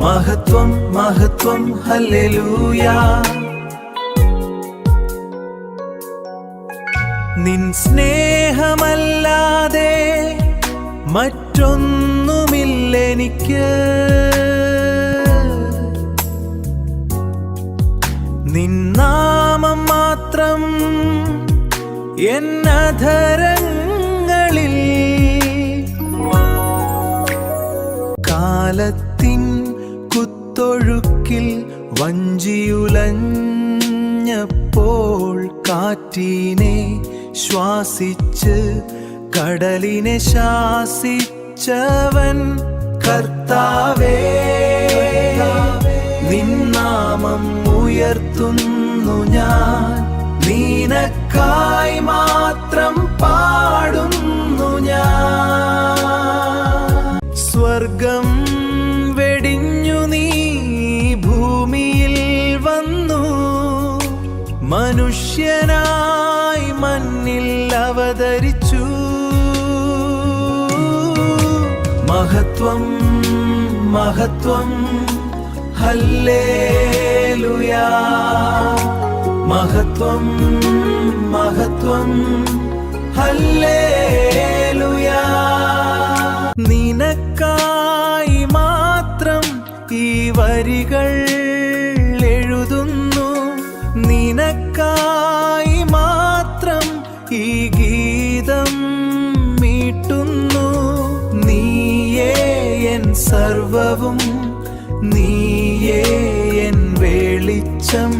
മഹത്വം മഹത്വം ഹല്ലേലൂയ. നിൻ സ്നേഹമല്ലാതെ മറ്റൊന്നുമില്ലെനിക്ക്, നിൻ നാമം മാത്രം എന്നധരങ്ങളിൽ. കാലത്തിൻ കുത്തൊഴുക്കിൽ വഞ്ചിയുലഞ്ഞപ്പോൾ കാറ്റിനെ ശ്വാസിച്ച് കടലിനെ ശാസിച്ചവൻ കർത്താവേ. നിൻ നാമം ഉയർത്തുന്നു ഞാൻ, നിനക്കായി മാത്രം പാടുന്നു ഞാൻ. സ്വർഗം വെടിഞ്ഞു നീ ഭൂമിയിൽ വന്നു, മനുഷ്യനായി മണ്ണിൽ അവതരിച്ചു. മഹത്വം മഹത്വം ഹല്ലേലൂയ. മഹത്വം മഹത്വം ഹല്ലേലൂയ. നിനക്കായി മാത്രം ഈ വരികൾ എഴുതുന്നു, നിനക്കായി മാത്രം ഈ ഗീതം മീട്ടുന്നു. നീയേ എൻ സർവവും, നീയേ എൻ വെളിച്ചം,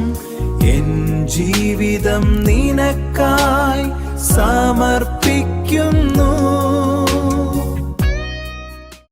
എൻ ജീവിതം നിനക്കായി സമർപ്പിക്കുന്നു.